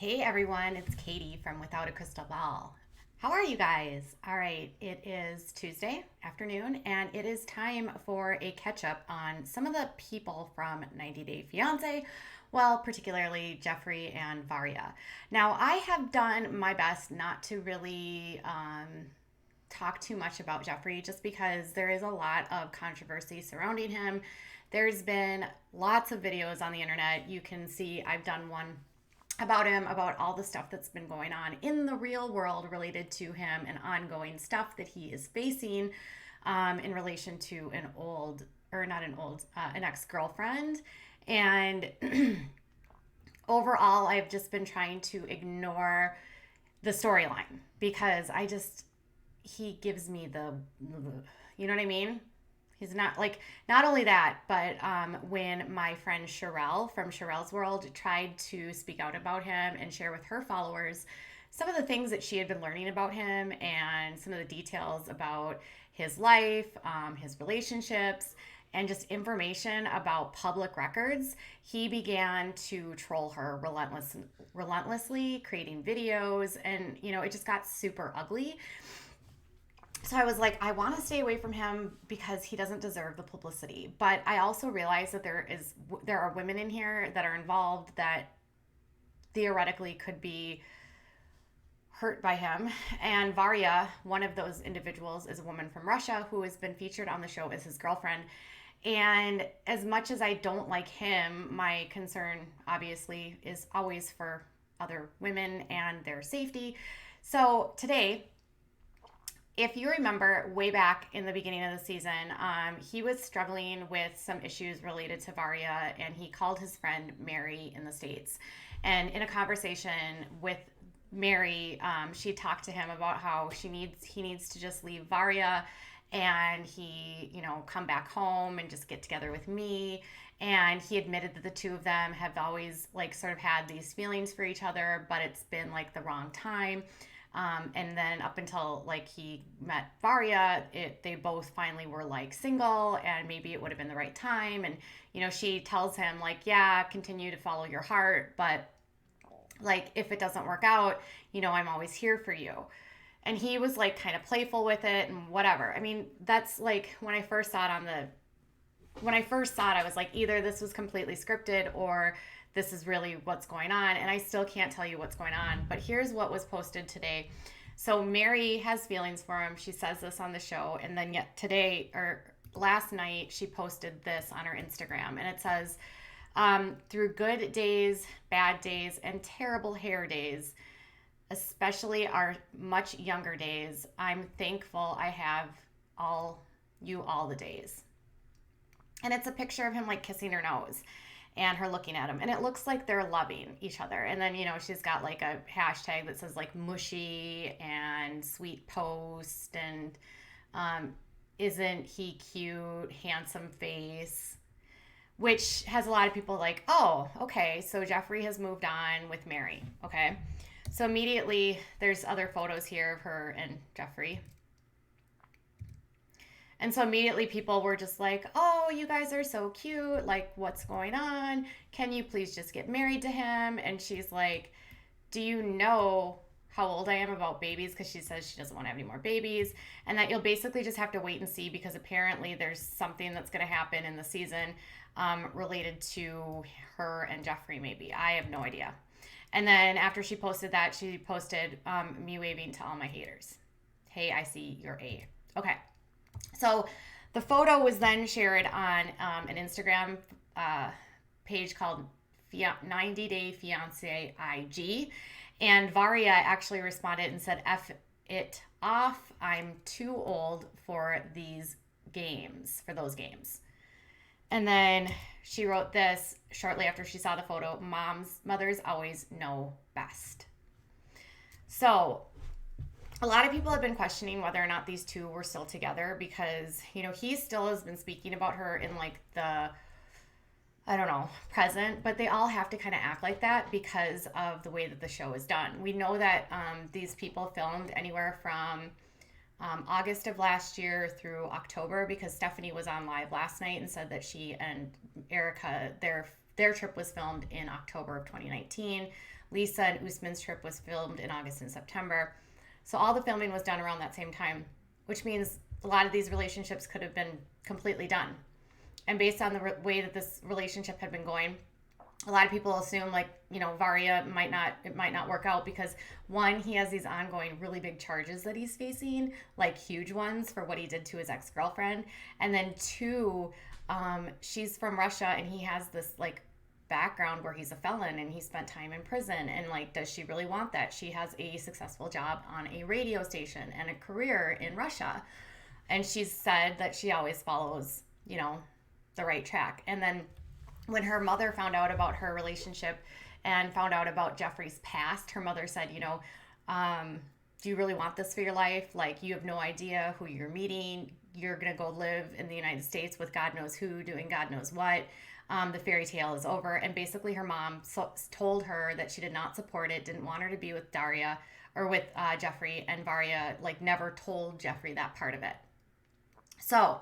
Hey everyone, it's Katie from Without a Crystal Ball. How are you guys? All right, it is Tuesday afternoon and it is time for a catch up on some of the people from 90 Day Fiance, well, particularly Geoffrey and Varya. Now, I have done my best not to really talk too much about Geoffrey just because there is a lot of controversy surrounding him. There's been lots of videos on the internet. You can see I've done one about him, about all the stuff that's been going on in the real world related to him and ongoing stuff that he is facing in relation to an old, or not an old, an ex girlfriend. And overall, I've just been trying to ignore the storyline because he gives me you know what I mean? He's not like, not only that, but when my friend Sherelle from Sherelle's World tried to speak out about him and share with her followers some of the things that she had been learning about him and some of the details about his life, his relationships, and just information about public records, he began to troll her relentlessly, creating videos, and it just got super ugly. So I was like, I want to stay away from him because he doesn't deserve the publicity. But I also realized that there are women in here that are involved that theoretically could be hurt by him. And Varya, one of those individuals, is a woman from Russia who has been featured on the show as his girlfriend. And as much as I don't like him, my concern obviously is always for other women and their safety. So today, if you remember way back in the beginning of the season, he was struggling with some issues related to Varya, and he called his friend Mary in the States. And in a conversation with Mary, she talked to him about how he needs to just leave Varya and come back home and just get together with me. And he admitted that the two of them have always like sort of had these feelings for each other, but it's been like the wrong time. And then up until like he met Varya, they both finally were like single, and maybe it would have been the right time. And she tells him like, yeah, continue to follow your heart, but like if it doesn't work out, I'm always here for you. And he was like kind of playful with it and whatever. I mean, that's like when I first saw it, I was like, either this was completely scripted or this is really what's going on. And I still can't tell you what's going on. But here's what was posted today. So Mary has feelings for him. She says this on the show. And then yet today, or last night, she posted this on her Instagram. And it says, through good days, bad days, and terrible hair days, especially our much younger days, I'm thankful I have all the days. And it's a picture of him like kissing her nose and her looking at him. And it looks like they're loving each other. And then, she's got like a hashtag that says like mushy and sweet post and isn't he cute, handsome face, which has a lot of people like, oh, okay, so Geoffrey has moved on with Mary. Okay. So immediately there's other photos here of her and Geoffrey. And so immediately people were just like, oh, you guys are so cute. Like, what's going on? Can you please just get married to him? And she's like, do you know how old I am about babies? Because she says she doesn't want to have any more babies. And that you'll basically just have to wait and see because apparently there's something that's going to happen in the season related to her and Geoffrey, maybe. I have no idea. And then after she posted that, she posted me waving to all my haters. Hey, I see your A. Okay. So the photo was then shared on an Instagram page called 90 Day Fiance IG. And Varya actually responded and said, F it off. I'm too old for those games. And then she wrote this shortly after she saw the photo: mothers always know best. So a lot of people have been questioning whether or not these two were still together because, he still has been speaking about her in like the, I don't know, present, but they all have to kind of act like that because of the way that the show is done. We know that these people filmed anywhere from August of last year through October because Stephanie was on live last night and said that she and Erica, their trip was filmed in October of 2019. Lisa and Usman's trip was filmed in August and September. So all the filming was done around that same time, which means a lot of these relationships could have been completely done. And based on the way that this relationship had been going, a lot of people assume, like, Varya might not work out because, one, he has these ongoing really big charges that he's facing, like huge ones for what he did to his ex-girlfriend. And then two, she's from Russia and he has this like background where he's a felon and he spent time in prison. And like, does she really want that? She has a successful job on a radio station and a career in Russia. And she's said that she always follows, the right track. And then when her mother found out about her relationship and found out about Geoffrey's past, her mother said, do you really want this for your life? Like, you have no idea who you're meeting. You're going to go live in the United States with God knows who, doing God knows what. The fairy tale is over. And basically her mom told her that she did not support it, didn't want her to be with Daria or with Geoffrey, and Varya like never told Geoffrey that part of it. So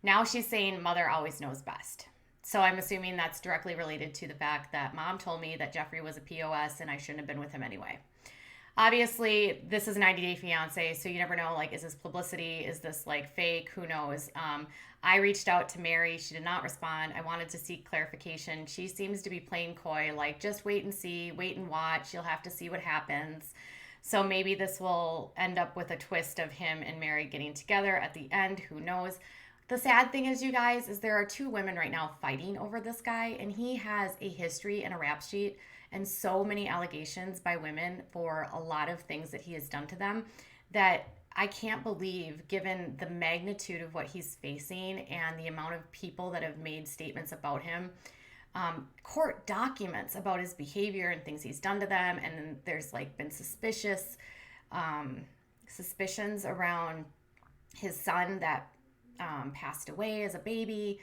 now she's saying mother always knows best. So I'm assuming that's directly related to the fact that mom told me that Geoffrey was a POS and I shouldn't have been with him anyway. Obviously, this is a 90-day fiance, so you never know, like, is this publicity? Is this, like, fake? Who knows? I reached out to Mary. She did not respond. I wanted to seek clarification. She seems to be playing coy, like, just wait and see, wait and watch. You'll have to see what happens. So maybe this will end up with a twist of him and Mary getting together at the end. Who knows? The sad thing is, you guys, is there are two women right now fighting over this guy, and he has a history and a rap sheet and so many allegations by women for a lot of things that he has done to them that I can't believe, given the magnitude of what he's facing and the amount of people that have made statements about him, court documents about his behavior and things he's done to them, and there's like been suspicions around his son that passed away as a baby.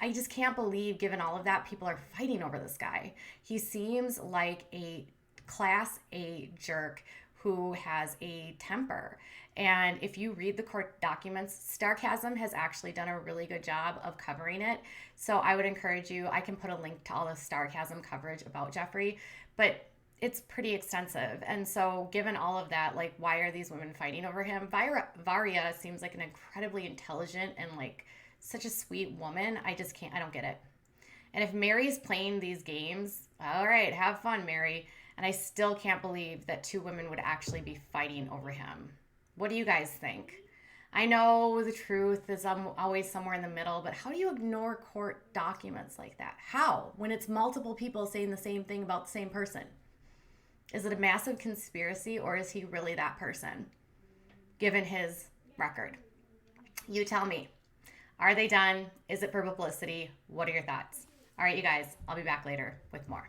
I just can't believe, given all of that, people are fighting over this guy. He seems like a class A jerk who has a temper. And if you read the court documents, Starcasm has actually done a really good job of covering it. So I would encourage you, I can put a link to all the Starcasm coverage about Geoffrey, but it's pretty extensive. And so given all of that, like, why are these women fighting over him? Varya seems like an incredibly intelligent and like such a sweet woman. I don't get it. And if Mary's playing these games, all right, have fun, Mary. And I still can't believe that two women would actually be fighting over him. What do you guys think? I know the truth is always somewhere in the middle, but how do you ignore court documents like that? How? When it's multiple people saying the same thing about the same person? Is it a massive conspiracy, or is he really that person, given his record? You tell me. Are they done? Is it for publicity? What are your thoughts? All right, you guys, I'll be back later with more.